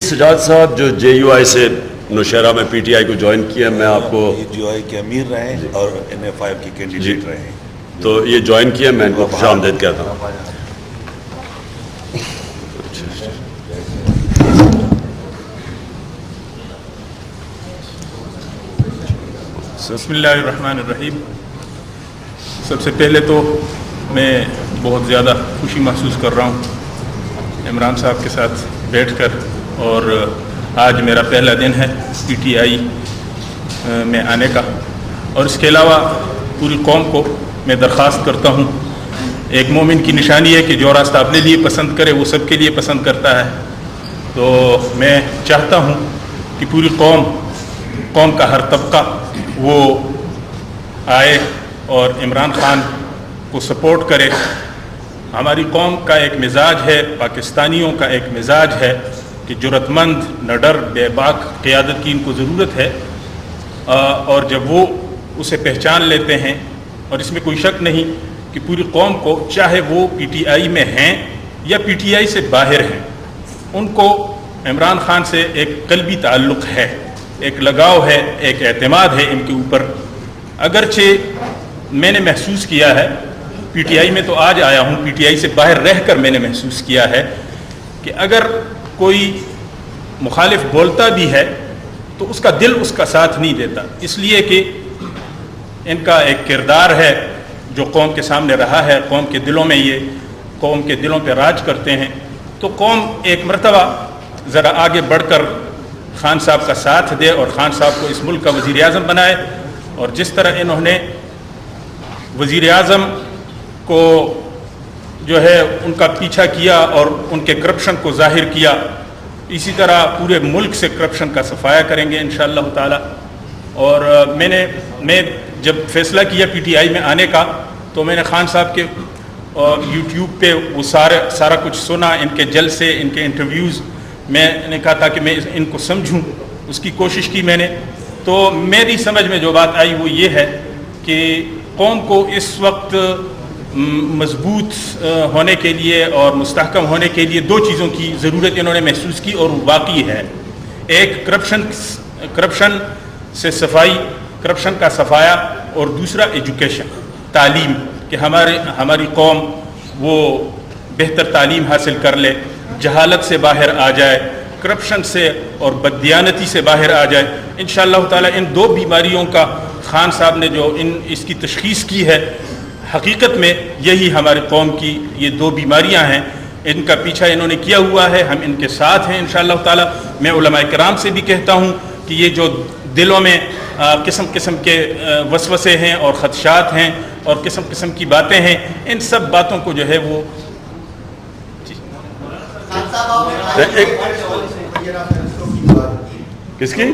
सजाद साहब जो JUI से नौशहरा में PTI को ज्वाइन किया, मैं आपको JUI के अमीर रहे और NF5 की कैंडिडेट रहे, तो ये ज्वाइन किया, मैं इनको खुशामदीद कहता हूँ। बिस्मिल्लाहिर्रहमानिर्रहीम। सबसे पहले तो मैं बहुत ज़्यादा खुशी महसूस कर रहा हूँ इमरान साहब के साथ बैठकर, और आज मेरा पहला दिन है PTI में आने का। और इसके अलावा पूरी कौम को मैं दरख्वास्त करता हूँ, एक मोमिन की निशानी है कि जो रास्ता अपने लिए पसंद करे वो सबके लिए पसंद करता है। तो मैं चाहता हूँ कि पूरी कौम का हर तबका वो आए और इमरान खान को सपोर्ट करे। हमारी कौम का एक मिजाज है, पाकिस्तानियों का एक मिजाज है कि जुर्रतमंद, निडर, बेबाक क़यादत की इनको ज़रूरत है, और जब वो उसे पहचान लेते हैं, और इसमें कोई शक नहीं कि पूरी कौम को, चाहे वो PTI में हैं या PTI से बाहर हैं, उनको इमरान खान से एक क़ल्बी ताल्लुक़ है, एक लगाव है, एक एतमाद है इनके ऊपर। अगरचे मैंने महसूस किया है, PTI में तो आज आया हूँ, PTI से बाहर रहकर मैंने महसूस किया है कि अगर कोई मुखालिफ बोलता भी है तो उसका दिल उसका साथ नहीं देता, इसलिए कि इनका एक किरदार है जो कौम के सामने रहा है, कौम के दिलों में ये कौम के दिलों पे राज करते हैं। तो कौम एक मरतबा ज़रा आगे बढ़कर खान साहब का साथ दे और खान साहब को इस मुल्क का वज़ीर आज़म बनाए। और जिस तरह इन्होंने वज़ीर आज़म को जो है उनका पीछा किया और उनके करप्शन को ज़ाहिर किया, इसी तरह पूरे मुल्क से करप्शन का सफाया करेंगे इंशाअल्लाह ताला। और मैं जब फैसला किया PTI में आने का, तो मैंने खान साहब के YouTube पे वो सारा कुछ सुना, इनके जलसे, इनके इंटरव्यूज़। मैंने कहा था कि मैं इनको समझूं, उसकी कोशिश की मैंने। तो मेरी समझ में जो बात आई वो ये है कि कौम को इस वक्त मजबूत होने के लिए और मुस्तहकम होने के लिए दो चीज़ों की ज़रूरत इन्होंने महसूस की, और वाकई है। एक करप्शन से सफाई, करप्शन का सफाया, और दूसरा एजुकेशन, तालीम, कि हमारी कौम वो बेहतर तालीम हासिल कर ले, जहालत से बाहर आ जाए, करप्शन से और बददियानती से बाहर आ जाए। इंशाअल्लाह ताला इन दो बीमारियों का खान साहब ने जो इसकी तशख़ीस की है, हकीकत में यही हमारी कौम की ये दो बीमारियां हैं। इनका पीछा इन्होंने किया हुआ है, हम इनके साथ हैं इंशाअल्लाह ताला। मैं उलमा इकराम से भी कहता हूँ कि ये जो दिलों में किस्म किस्म के वसवसे हैं और ख़दशात हैं और किस्म किस्म की बातें हैं, इन सब बातों को जो है वो किसकी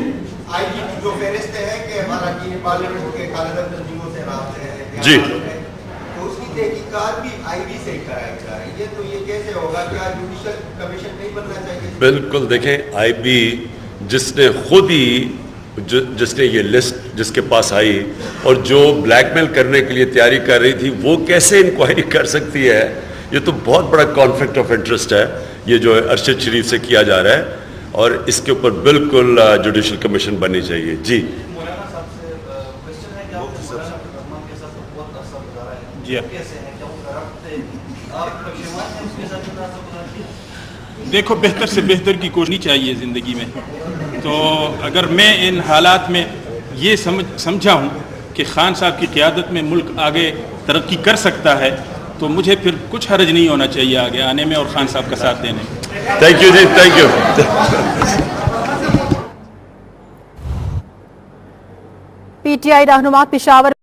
जो फहरिस्त है कि हमारा पार्लियामेंट के कालेधन तंजीमों से राब्ते हैं जी, तो उसकी तहकीकात भी IB से कराई जा रही है। तो ये कैसे होगा? क्या जुडिशल कमीशन नहीं बनना चाहिए? बिल्कुल। देखें, IB जिसने खुद ही जिसने ये लिस्ट जिसके पास आई और जो ब्लैकमेल करने के लिए तैयारी कर रही थी, वो कैसे इंक्वायरी कर सकती है? ये तो बहुत बड़ा कॉन्फ्लिक्ट ऑफ इंटरेस्ट है, ये जो अरशद शरीफ से किया जा रहा है, और इसके ऊपर बिल्कुल जुडिशल कमीशन बननी चाहिए। जी देखो, बेहतर से बेहतर की कोशिश चाहिए ज़िंदगी में। तो अगर मैं इन हालात में ये समझा हूँ कि खान साहब की क़यादत में मुल्क आगे तरक्की कर सकता है, तो मुझे फिर कुछ हर्ज नहीं होना चाहिए आगे आने में और खान साहब का साथ देने में। Thank you ji, thank you. PTI रहनुमा पेशावर